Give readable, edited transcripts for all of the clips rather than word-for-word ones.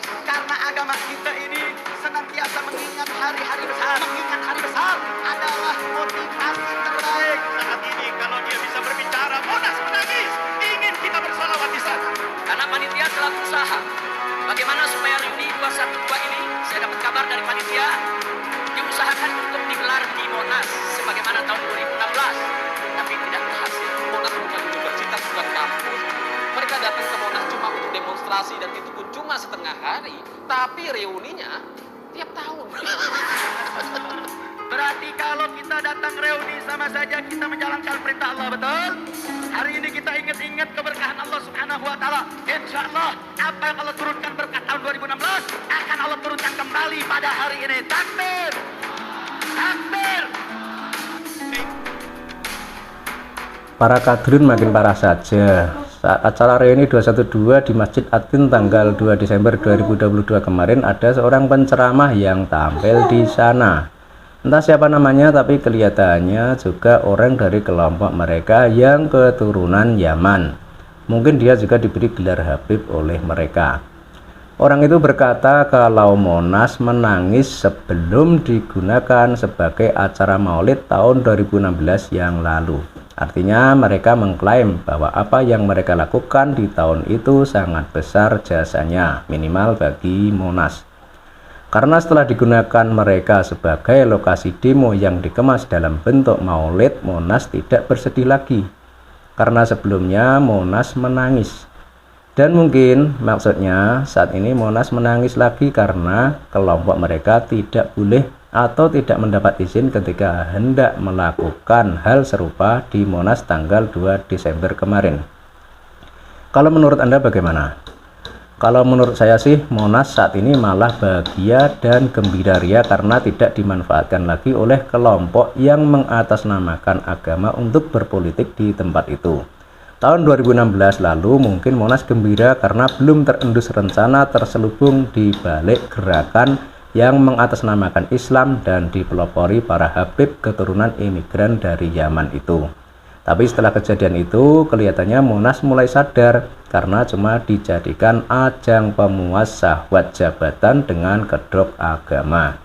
tuntas. Karena agama kita ini senantiasa mengingat hari-hari besar. Mengingat hari besar adalah motivasi terbaik. Saat ini kalau dia bisa berbicara, Monas menangis. Ingin kita bersalawat di sana. Karena panitia telah berusaha bagaimana supaya reuni 212 ini, saya dapat kabar dari panitia, diusahakan untuk digelar di Monas sebagaimana tahun 2016, tapi tidak berhasil. Monas bukan universitas, bukan kampus. Mereka datang ke Monas cuma untuk demonstrasi dan itu pun cuma setengah hari, tapi reuninya tiap tahun. Berarti kalau kita datang reuni sama saja kita menjalankan perintah Allah, betul? Hari ini kita ingat-ingat keberkahan Allah Subhanahu wa taala. Insyaallah apa yang Allah turunkan berkat tahun 2016 akan Allah turunkan kembali pada hari ini. Takbir. Takbir. Para kadrun makin parah saja. Saat acara reuni 212 di Masjid Atin tanggal 2 Desember 2022 kemarin, ada seorang penceramah yang tampil di sana. Entah siapa namanya, tapi kelihatannya juga orang dari kelompok mereka yang keturunan Yaman. Mungkin dia juga diberi gelar Habib oleh mereka. Orang itu berkata kalau Monas menangis sebelum digunakan sebagai acara maulid tahun 2016 yang lalu. Artinya mereka mengklaim bahwa apa yang mereka lakukan di tahun itu sangat besar jasanya, minimal bagi Monas. Karena setelah digunakan mereka sebagai lokasi demo yang dikemas dalam bentuk maulid, Monas tidak bersedih lagi. Karena sebelumnya Monas menangis. Dan mungkin maksudnya saat ini Monas menangis lagi karena kelompok mereka tidak boleh atau tidak mendapat izin ketika hendak melakukan hal serupa di Monas tanggal 2 Desember kemarin. Kalau menurut Anda bagaimana? Kalau menurut saya sih Monas saat ini malah bahagia dan gembira ria karena tidak dimanfaatkan lagi oleh kelompok yang mengatasnamakan agama untuk berpolitik di tempat itu. Tahun 2016 lalu mungkin Monas gembira karena belum terendus rencana terselubung di balik gerakan yang mengatasnamakan Islam dan dipelopori para habib keturunan imigran dari Yaman itu. Tapi setelah kejadian itu kelihatannya Monas mulai sadar karena cuma dijadikan ajang pemuas syahwat jabatan dengan kedok agama.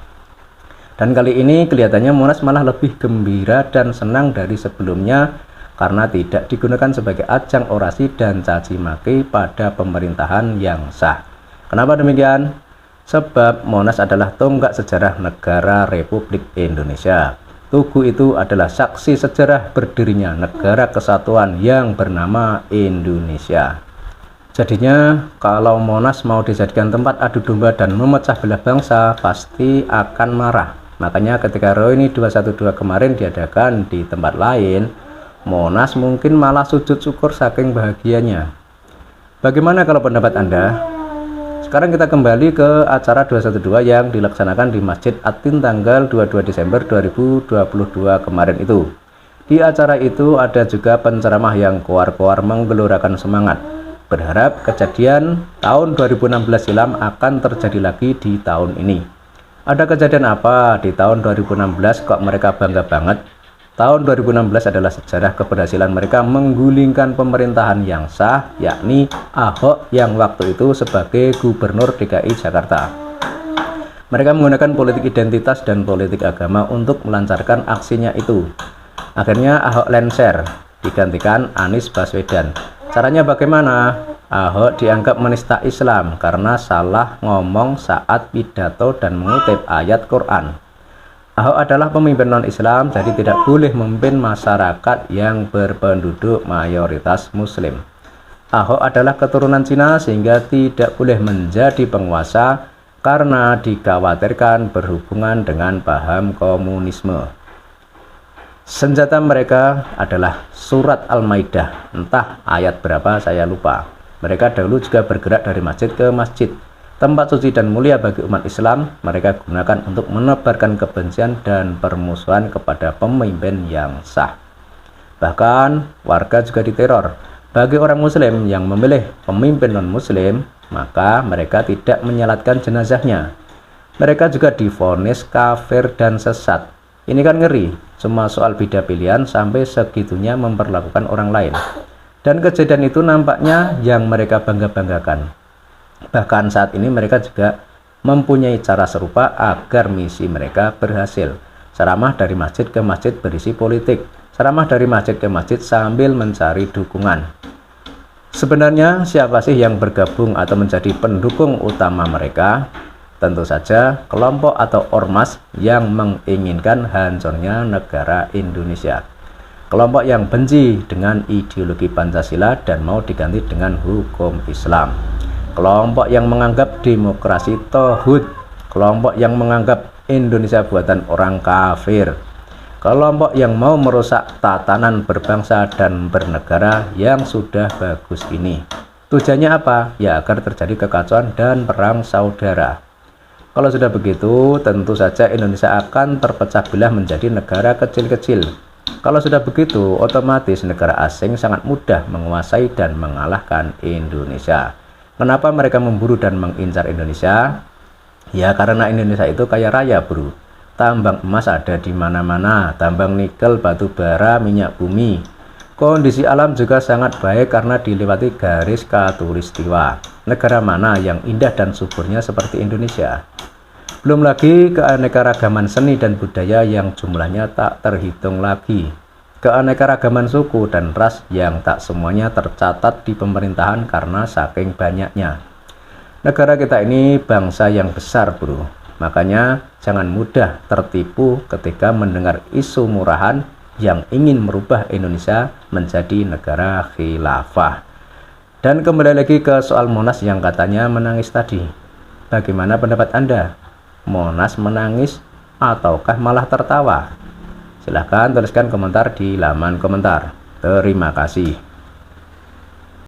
Dan kali ini kelihatannya Monas malah lebih gembira dan senang dari sebelumnya karena tidak digunakan sebagai ajang orasi dan caci maki pada pemerintahan yang sah. Kenapa demikian? Sebab Monas adalah tonggak sejarah negara Republik Indonesia. Tugu itu adalah saksi sejarah berdirinya negara kesatuan yang bernama Indonesia. Jadinya kalau Monas mau dijadikan tempat adu domba dan memecah belah bangsa, pasti akan marah. Makanya ketika reuni 212 kemarin diadakan di tempat lain, Monas mungkin malah sujud syukur saking bahagianya. Bagaimana kalau pendapat Anda? Sekarang kita kembali ke acara 212 yang dilaksanakan di Masjid Atin tanggal 22 Desember 2022 kemarin itu. Di acara itu ada juga penceramah yang koar-koar menggelorakan semangat, berharap kejadian tahun 2016 silam akan terjadi lagi di tahun ini. Ada kejadian apa di tahun 2016 kok mereka bangga banget? Tahun 2016 adalah sejarah keberhasilan mereka menggulingkan pemerintahan yang sah, yakni Ahok yang waktu itu sebagai Gubernur DKI Jakarta. Mereka menggunakan politik identitas dan politik agama untuk melancarkan aksinya itu. Akhirnya Ahok lengser, digantikan Anies Baswedan. Caranya bagaimana? Ahok dianggap menista Islam karena salah ngomong saat pidato dan mengutip ayat Quran. Ahok adalah pemimpin non-Islam, jadi tidak boleh memimpin masyarakat yang berpenduduk mayoritas Muslim. Ahok adalah keturunan Cina sehingga tidak boleh menjadi penguasa karena dikhawatirkan berhubungan dengan paham komunisme. Senjata mereka adalah surat Al-Maidah, entah ayat berapa saya lupa. Mereka dahulu juga bergerak dari masjid ke masjid. Tempat suci dan mulia bagi umat Islam mereka gunakan untuk menebarkan kebencian dan permusuhan kepada pemimpin yang sah. Bahkan warga juga diteror. Bagi orang Muslim yang memilih pemimpin non-Muslim, maka mereka tidak menyalatkan jenazahnya. Mereka juga divonis kafir dan sesat. Ini kan ngeri, cuma soal beda pilihan sampai segitunya memperlakukan orang lain. Dan kejadian itu nampaknya yang mereka bangga-banggakan. Bahkan saat ini mereka juga mempunyai cara serupa agar misi mereka berhasil. Ceramah dari masjid ke masjid berisi politik, ceramah dari masjid ke masjid sambil mencari dukungan. Sebenarnya siapa sih yang bergabung atau menjadi pendukung utama mereka? Tentu saja kelompok atau ormas yang menginginkan hancurnya negara Indonesia. Kelompok yang benci dengan ideologi Pancasila dan mau diganti dengan hukum Islam. Kelompok yang menganggap demokrasi tauhid. Kelompok yang menganggap Indonesia buatan orang kafir. Kelompok yang mau merusak tatanan berbangsa dan bernegara yang sudah bagus ini. Tujuannya apa? Ya agar terjadi kekacauan dan perang saudara. Kalau sudah begitu, tentu saja Indonesia akan terpecah belah menjadi negara kecil-kecil. Kalau sudah begitu, otomatis negara asing sangat mudah menguasai dan mengalahkan Indonesia. Kenapa mereka memburu dan mengincar Indonesia? Ya karena Indonesia itu kaya raya, bro. Tambang emas ada di mana-mana, tambang nikel, batu bara, minyak bumi. Kondisi alam juga sangat baik karena dilewati garis khatulistiwa. Negara mana yang indah dan suburnya seperti Indonesia? Belum lagi keanekaragaman seni dan budaya yang jumlahnya tak terhitung lagi. Keanekaragaman suku dan ras yang tak semuanya tercatat di pemerintahan karena saking banyaknya. Negara kita ini bangsa yang besar, bro. Makanya jangan mudah tertipu ketika mendengar isu murahan yang ingin merubah Indonesia menjadi negara khilafah. Dan kembali lagi ke soal Monas yang katanya menangis tadi. Bagaimana pendapat Anda? Monas menangis ataukah malah tertawa? Silahkan tuliskan komentar di laman komentar. Terima kasih.